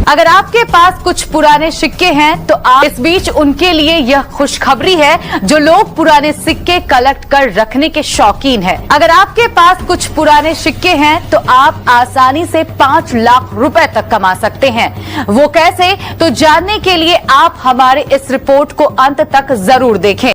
अगर आपके पास कुछ पुराने सिक्के हैं तो आप इस बीच उनके लिए यह खुशखबरी है जो लोग पुराने सिक्के कलेक्ट कर रखने के शौकीन हैं। अगर आपके पास कुछ पुराने सिक्के हैं तो आप आसानी से 5 लाख रुपए तक कमा सकते हैं। वो कैसे, तो जानने के लिए आप हमारे इस रिपोर्ट को अंत तक जरूर देखें।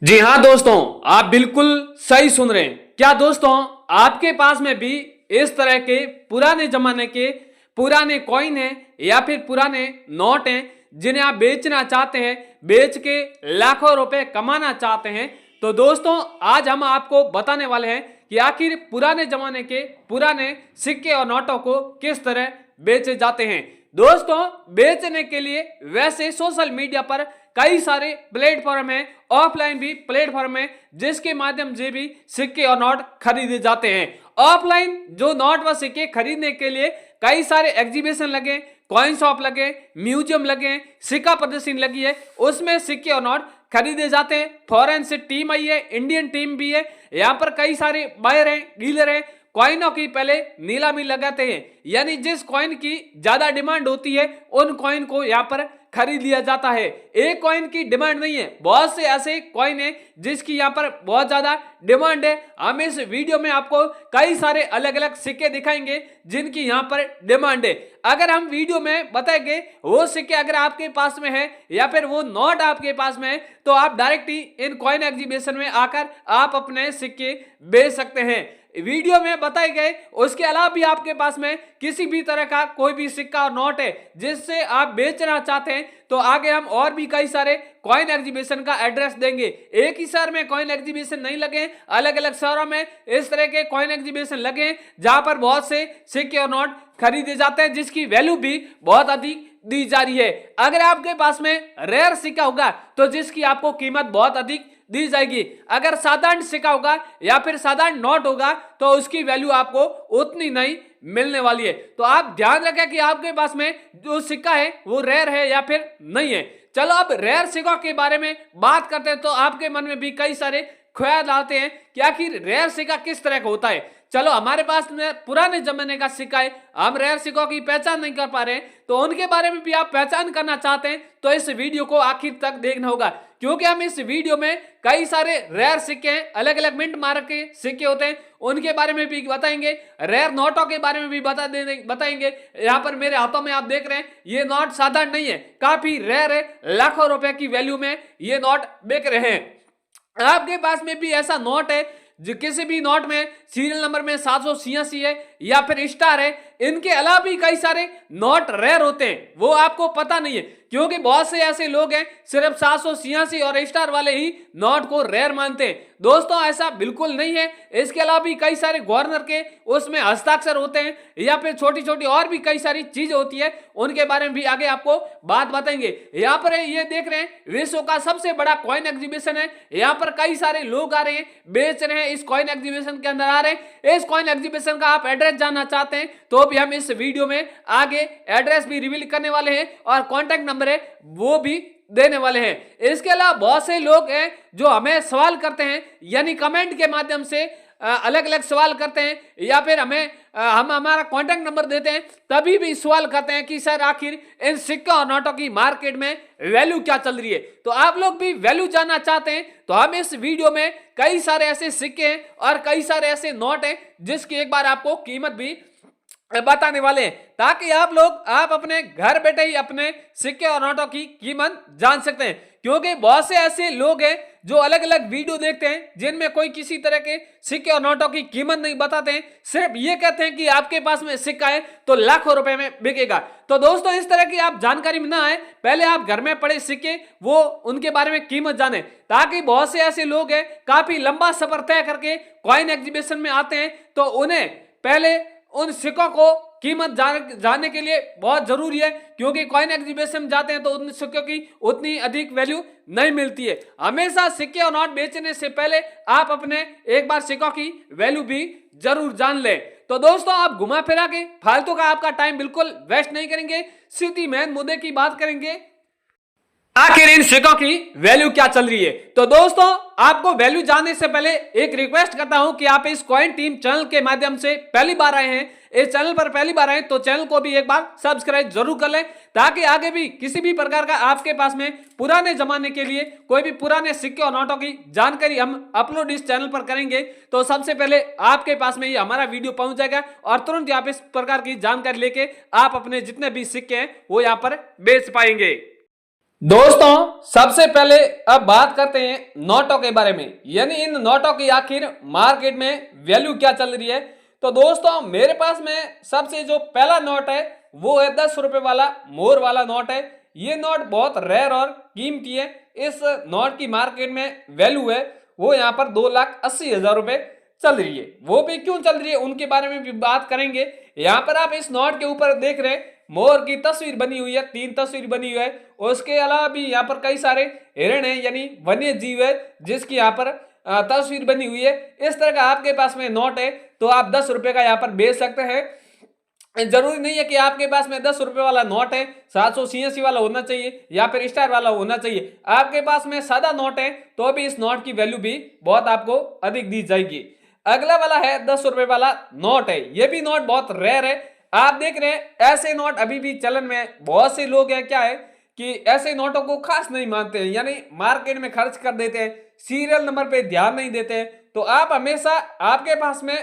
जी हाँ दोस्तों, आप बिल्कुल सही सुन रहे हैं। क्या दोस्तों आपके पास में भी इस तरह के पुराने जमाने के पुराने कॉइन हैं या फिर पुराने नोट हैं जिन्हें आप बेचना चाहते हैं, बेच के लाखों रुपए कमाना चाहते हैं? तो दोस्तों आज हम आपको बताने वाले हैं कि आखिर पुराने जमाने के पुराने सिक्के और नोटों को किस तरह बेचे जाते हैं। दोस्तों बेचने के लिए वैसे सोशल मीडिया पर कई सारे प्लेटफॉर्म हैं, ऑफलाइन भी प्लेटफॉर्म है जिसके माध्यम से भी सिक्के और नोट खरीदे जाते हैं। ऑफलाइन जो नोट व सिक्के खरीदने के लिए कई सारे एग्जीबिशन लगे, कॉइन शॉप लगे, म्यूजियम लगे, सिक्का प्रदर्शनी लगी है, उसमें सिक्के और नोट खरीदे जाते हैं। फॉरेन से टीम आई है, इंडियन टीम भी है, यहाँ पर कई सारे बायर हैं, डीलर हैं। कॉइनों की पहले नीलामी लगाते हैं, यानी जिस कॉइन की ज्यादा डिमांड होती है उन कॉइन को यहाँ पर खरीद लिया जाता है। एक कॉइन की डिमांड नहीं है, बहुत से ऐसे कॉइन है जिसकी यहाँ पर बहुत ज्यादा डिमांड है। हम इस वीडियो में आपको कई सारे अलग अलग सिक्के दिखाएंगे जिनकी यहाँ पर डिमांड है। अगर हम वीडियो में बताएंगे वो सिक्के अगर आपके पास में है या फिर वो नोट आपके पास में है तो आप डायरेक्ट ही इन कॉइन एग्जीबिशन में आकर आप अपने सिक्के बेच सकते हैं। वीडियो में बताए गए उसके अलावा भी आपके पास में किसी भी तरह का कोई भी सिक्का और नोट है जिससे आप बेचना चाहते हैं तो आगे हम और भी कई सारे कॉइन एग्जीबिशन का एड्रेस देंगे। एक ही शहर में कॉइन एग्जीबिशन नहीं लगे, अलग अलग शहरों में इस तरह के कॉइन एग्जीबिशन लगे जहां पर बहुत से सिक्के और नोट खरीदे जाते हैं जिसकी वैल्यू भी बहुत अधिक दी जा रही है। अगर आपके पास में रेयर सिक्का होगा तो जिसकी आपको कीमत बहुत अधिक दी जाएगी। अगर साधारण सिक्का होगा या फिर साधारण नोट होगा तो उसकी वैल्यू आपको उतनी नहीं मिलने वाली है। तो आप ध्यान रखें कि आपके पास में जो सिक्का है वो रेयर है या फिर नहीं है। चलो अब रेयर सिक्का के बारे में बात करते हैं तो आपके मन में भी कई सारे ख्याल आते हैं कि आखिर रेयर सिक्का किस तरह का होता है। चलो हमारे पास में पुराने जमाने का सिक्का है, हम रेयर सिक्कों की पहचान नहीं कर पा रहे हैं तो उनके बारे में भी आप पहचान करना चाहते हैं तो इस वीडियो को आखिर तक देखना होगा, क्योंकि हम इस वीडियो में कई सारे रेयर सिक्के हैं, अलग अलग मिंट मार्क के सिक्के होते हैं उनके बारे में भी बताएंगे, रेयर नोटों के बारे में भी बताएंगे। यहाँ पर मेरे हाथों में आप देख रहे हैं ये नोट साधारण नहीं है, काफी रेयर है, लाखों रुपए की वैल्यू में ये नोट बिक रहे हैं। आपके पास में भी ऐसा नोट है जो किसी भी नोट में सीरियल नंबर में 786 है या फिर स्टार है, इनके अलावा भी कई सारे नोट रेयर होते हैं, वो आपको पता नहीं है क्योंकि बहुत से ऐसे लोग हैं सिर्फ 786 और स्टार वाले ही नोट को रेयर मानते हैं। दोस्तों ऐसा बिल्कुल नहीं है। इसके अलावा भी कई सारे गवर्नर के उसमें हस्ताक्षर होते हैं या फिर छोटी छोटी और भी कई सारी चीजें होती है, उनके बारे में भी आगे आपको बात बताएंगे। यहाँ पर ये देख रहे हैं विश्व का सबसे बड़ा कॉइन एग्जीबिशन है, यहाँ पर कई सारे लोग आ रहे हैं, बेच रहे हैं, इस कॉइन एग्जीबिशन के अंदर आ रहे हैं। इस कॉइन एग्जीबिशन का आप एड्रेस जानना चाहते हैं तो भी हम इस वीडियो में आगे एड्रेस भी रिवील करने वाले हैं और कॉन्टैक्ट नंबर है वो भी देने वाले हैं। इसके अलावा बहुत से लोग हैं जो हमें सवाल करते हैं, यानी कमेंट के माध्यम से अलग अलग सवाल करते हैं या फिर हम हमारा कॉन्टैक्ट नंबर देते हैं तभी भी सवाल करते हैं कि सर आखिर इन सिक्का और नोटों की मार्केट में वैल्यू क्या चल रही है। तो आप लोग भी वैल्यू जानना चाहते हैं तो हम इस वीडियो में कई सारे ऐसे सिक्के हैं और कई सारे ऐसे नोट हैं जिसकी एक बार आपको कीमत भी बताने वाले हैं ताकि आप अपने घर बैठे ही अपने सिक्के और नोटों की कीमत जान सकते हैं। क्योंकि बहुत से ऐसे लोग हैं जो अलग अलग वीडियो देखते हैं जिनमें कोई किसी तरह के सिक्के और नोटों की कीमत नहीं बताते हैं, सिर्फ ये कहते हैं कि आपके पास में सिक्का है तो लाखों रुपए में बिकेगा। तो दोस्तों इस तरह की आप जानकारी में ना आए, पहले आप घर में पड़े सिक्के वो उनके बारे में कीमत जाने, ताकि बहुत से ऐसे लोग हैं काफी लंबा सफर तय करके कॉइन एग्जीबिशन में आते हैं तो उन्हें पहले उन सिक्कों को कीमत जानने के लिए बहुत जरूरी है, क्योंकि कॉइन एग्जीबिशन जाते हैं तो उन सिक्कों की उतनी अधिक वैल्यू नहीं मिलती है। हमेशा सिक्के और नोट बेचने से पहले आप अपने एक बार सिक्कों की वैल्यू भी जरूर जान लें। तो दोस्तों आप घुमा फिरा के फालतू का आपका टाइम बिल्कुल वेस्ट नहीं करेंगे, सीधी मेन मुद्दे की बात करेंगे। आखिर इन सिक्कों की वैल्यू क्या चल रही है। तो दोस्तों, आपको वैल्यू जानने से पहले एक रिक्वेस्ट करता हूं कि आप इस कॉइन टीम चैनल के माध्यम से पहली बार आए हैं, इस चैनल पर पहली बार आए तो चैनल को भी एक बार सब्सक्राइब जरूर कर लें, ताकि आगे भी किसी भी प्रकार का आपके पास में पुराने जमाने के लिए कोई भी पुराने सिक्के और नोटों की जानकारी हम अपलोड इस चैनल पर करेंगे तो सबसे पहले आपके पास में ये हमारा वीडियो पहुंच जाएगा और तुरंत आप इस प्रकार की जानकारी लेके आप अपने जितने भी सिक्के हैं वो यहाँ पर बेच पाएंगे। दोस्तों, सबसे पहले अब बात करते हैं नोटों के बारे में, यानी इन नोटों की आखिर मार्केट में वैल्यू क्या चल रही है। तो दोस्तों, मेरे पास में सबसे जो पहला नोट है वो है 10 रुपए वाला मोर वाला नोट है। ये नोट बहुत रेयर और कीमती है। इस नोट की मार्केट में वैल्यू है वो यहाँ पर 2,80,000 रुपए चल रही है। वो भी क्यों चल रही है उनके बारे में भी बात करेंगे। यहाँ पर आप इस नोट के ऊपर देख रहे हैं मोर की तस्वीर बनी हुई है, 3 तस्वीर बनी हुई है। उसके अलावा भी यहाँ पर कई सारे हिरण है, यानी वन्य जीव है जिसकी यहाँ पर तस्वीर बनी हुई है। इस तरह का आपके पास में नोट है तो आप 10 रुपए का यहाँ पर बेच सकते हैं। जरूरी नहीं है कि आपके पास में 10 रुपए वाला नोट है 786 वाला होना चाहिए या फिर स्टार वाला होना चाहिए। आपके पास में सादा नोट है तो भी इस नोट की वैल्यू भी बहुत आपको अधिक दी जाएगी। अगला वाला है 10 रुपए वाला नोट है। ये भी नोट बहुत रेयर है। आप देख रहे हैं ऐसे नोट अभी भी चलन में, बहुत से लोग हैं क्या है कि ऐसे नोटों को खास नहीं मानते हैं, यानी मार्केट में खर्च कर देते हैं, सीरियल नंबर पे ध्यान नहीं देते हैं। तो आप हमेशा आपके पास में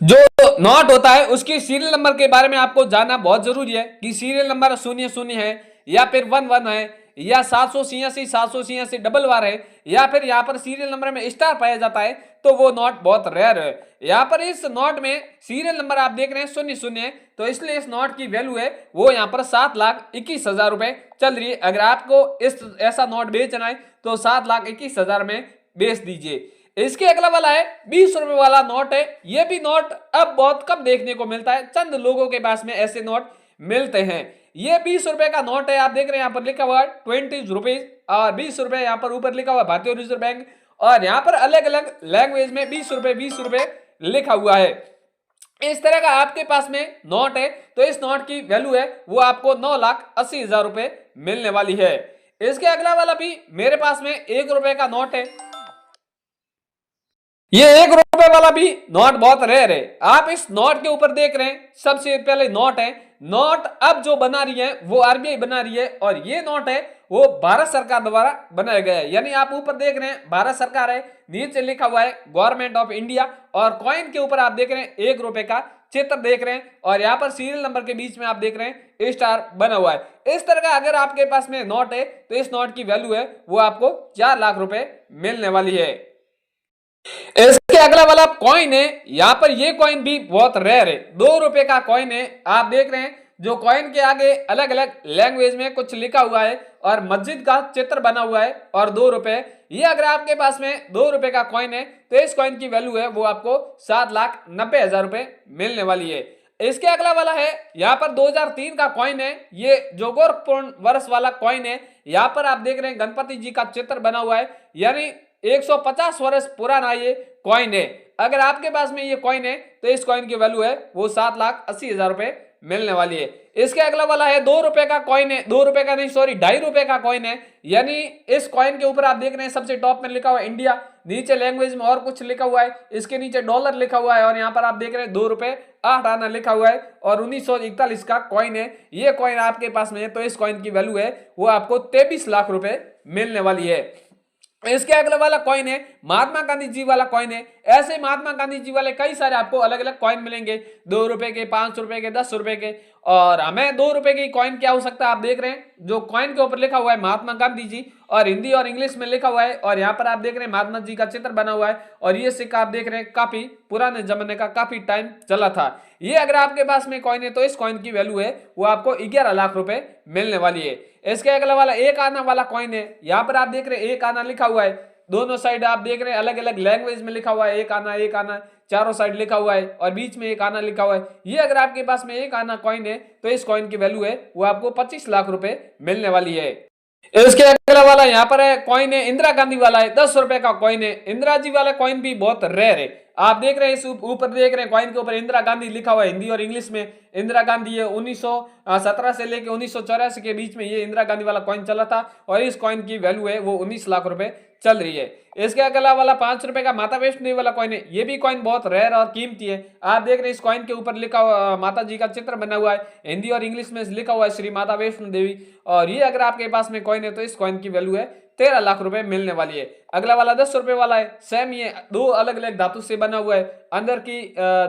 जो नोट होता है उसकी सीरियल नंबर के बारे में आपको जानना बहुत जरूरी है कि सीरियल नंबर 00 है या फिर 11 है या 786 डबल वार है या फिर यहाँ पर सीरियल नंबर में स्टार पाया जाता है तो वो नोट बहुत रेयर है। यहाँ पर इस नोट में सीरियल नंबर आप देख रहे हैं 00 है तो इसलिए इस नोट की वैल्यू है वो यहाँ पर 7,21,000 रुपए चल रही है। अगर आपको इस ऐसा नोट बेचना है तो 7,21,000 में बेच दीजिए। इसके अगला वाला है 20 रुपए वाला नोट है। ये भी नोट अब बहुत कम देखने को मिलता है, चंद लोगों के पास में ऐसे नोट मिलते हैं। ये 20 रुपए का नोट है। आप देख रहे हैं यहाँ पर लिखा हुआ है 20 रुपीज और 20 रुपए यहाँ पर ऊपर लिखा हुआ है भारतीय रिजर्व बैंक और यहाँ पर अलग अलग लैंग्वेज में 20 रुपए लिखा हुआ है। इस तरह का आपके पास में नोट है तो इस नोट की वैल्यू है वो आपको 9,80,000 रुपए मिलने वाली है। इसके अगला वाला भी मेरे पास में 1 रुपए का नोट है। ये 1 रुपए वाला भी नोट बहुत रेयर है। आप इस नोट के ऊपर देख रहे हैं सबसे पहले नोट है। नोट अब जो बना रही है वो आरबीआई बना रही है और ये नोट है वो भारत सरकार द्वारा बनाया गया है, यानी आप ऊपर देख रहे हैं भारत सरकार है, नीचे लिखा हुआ है गवर्नमेंट ऑफ इंडिया और कॉइन के ऊपर आप देख रहे हैं 1 रुपए का चित्र देख रहे हैं और यहाँ पर सीरियल नंबर के बीच में आप देख रहे हैं स्टार बना हुआ है। इस तरह का अगर आपके पास में नोट है तो इस नोट की वैल्यू है वो आपको 4 लाख रुपए मिलने वाली है। इसके अगला वाला कॉइन है। यहाँ पर ये कॉइन भी बहुत रेयर है, 2 रुपए का कॉइन है। आप देख रहे हैं जो कॉइन के आगे अलग अलग लैंग्वेज में कुछ लिखा हुआ है और मस्जिद का चित्र बना हुआ है और 2 रुपए। ये अगर आपके पास में 2 रुपए का कॉइन है तो इस कॉइन की वैल्यू है वो आपको 7,90,000 रुपए मिलने वाली है। इसके अगला वाला है यहाँ पर 2003 का कॉइन है। ये जो गोरखपूर्ण वर्ष वाला कॉइन है। यहाँ पर आप देख रहे हैं गणपति जी का चित्र बना हुआ है, यानी 150 वर्ष पुराना ये कॉइन है। अगर आपके पास में ये कॉइन है तो इस कॉइन की वैल्यू है वो 7,80,000 रुपए मिलने वाली है। इसके अगला वाला है 2 रुपए का कॉइन है, 2 रुपए का नहीं सॉरी 2.5 रुपए का कॉइन है, यानी इस कॉइन के ऊपर आप देख रहे हैं सबसे टॉप में लिखा हुआ है इंडिया, नीचे लैंग्वेज में और कुछ लिखा हुआ है, इसके नीचे डॉलर लिखा हुआ है और यहाँ पर आप देख रहे हैं 2 रुपए 8 आना लिखा हुआ है और 1941 का कॉइन है। ये कॉइन आपके पास में है तो इस कॉइन की वैल्यू है वो आपको 23 लाख रुपए मिलने वाली है। इसके अगला वाला कॉइन है महात्मा गांधी जी वाला कॉइन है। ऐसे महात्मा गांधी जी वाले कई सारे आपको अलग अलग कॉइन मिलेंगे, 2 रुपए के, 5 रुपए के, 10 रुपए के और हमें 2 रुपए की कॉइन क्या हो सकता है। आप देख रहे हैं जो कॉइन के ऊपर लिखा हुआ है महात्मा गांधी जी और हिंदी और इंग्लिश में लिखा हुआ है और यहाँ पर आप देख रहे हैं महात्मा जी का चित्र बना हुआ है और ये सिक्का आप देख रहे हैं काफी पुराने जमाने का, काफी टाइम चला था। ये अगर आपके पास में कॉइन है तो इस कॉइन की वैल्यू है वो आपको 11 लाख रुपए मिलने वाली है। इसके अगला वाला 1 आना वाला कॉइन है। यहाँ पर आप देख रहे हैं 1 आना लिखा हुआ है, दोनों साइड आप देख रहे हैं अलग अलग लैंग्वेज में लिखा हुआ है 1 आना, चारों साइड लिखा हुआ है और बीच में 1 आना लिखा हुआ है। ये अगर आपके पास में 1 आना कॉइन है तो इस कॉइन की वैल्यू है वो आपको 25 लाख रुपए मिलने वाली है। इसके अगला वाला यहाँ पर है कॉइन है इंदिरा गांधी वाला है, 10 रुपए का कॉइन है। इंदिरा जी वाला कॉइन भी बहुत रेयर है। आप देख रहे हैं, इस ऊपर देख रहे हैं कॉइन के ऊपर इंदिरा गांधी लिखा हुआ है हिंदी और इंग्लिश में। इंदिरा गांधी ये 1917 से लेके 1984 के बीच में ये इंदिरा गांधी वाला कॉइन चला था और इस कॉइन की वैल्यू है वो 19 लाख रुपए चल रही है। इसके अलावा वाला 5 रुपए का माता वैष्णो देवी वाला कॉइन है, ये भी कॉइन बहुत रेयर और कीमती है। आप देख रहे हैं इस कॉइन के ऊपर लिखा हुआ माता जी का चित्र बना हुआ है, हिंदी और इंग्लिश में लिखा हुआ है श्री माता वैष्णो देवी। और ये अगर आपके पास में कॉइन है तो इस कॉइन की वैल्यू है 13 लाख रुपए मिलने वाली है। अगला वाला 10 रुपए वाला है, सेम ये दो अलग अलग धातु से बना हुआ है, अंदर की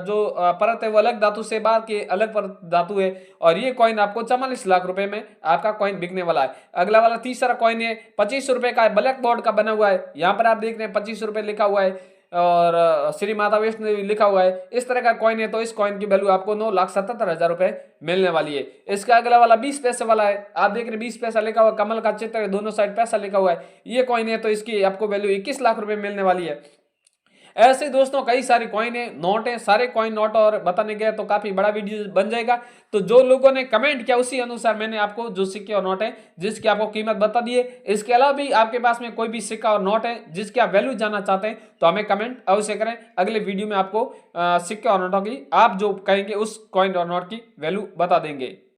जो परत है वो अलग धातु से, बाहर की अलग परत धातु है। और ये कॉइन आपको 44 लाख रुपए में आपका कॉइन बिकने वाला है। अगला वाला तीसरा कॉइन है 25 रुपए का है, ब्लैक बोर्ड का बना हुआ है। यहाँ पर आप देख रहे हैं 25 रुपए लिखा हुआ है और श्री माता वैष्णो देवी लिखा हुआ है। इस तरह का कॉइन है तो इस कॉइन की वैल्यू आपको 9,77,000 रुपए मिलने वाली है। इसका अगला वाला 20 पैसे वाला है, आप देख रहे हैं 20 पैसा लिखा हुआ, कमल का चित्र है, दोनों साइड पैसा लिखा हुआ है। ये कॉइन है तो इसकी आपको वैल्यू 21 लाख रुपए मिलने वाली है। ऐसे दोस्तों कई सारे कॉइन है, नोट है, सारे कॉइन नोट और बताने गए तो काफी बड़ा वीडियो बन जाएगा। तो जो लोगों ने कमेंट किया उसी अनुसार मैंने आपको जो सिक्के और नोट है जिसकी आपको कीमत बता दी है। इसके अलावा भी आपके पास में कोई भी सिक्का और नोट है जिसकी आप वैल्यू जानना चाहते हैं तो हमें कमेंट अवश्य करें। अगले वीडियो में आपको सिक्के और नोटों की आप जो कहेंगे उस कॉइन और नोट की वैल्यू बता देंगे।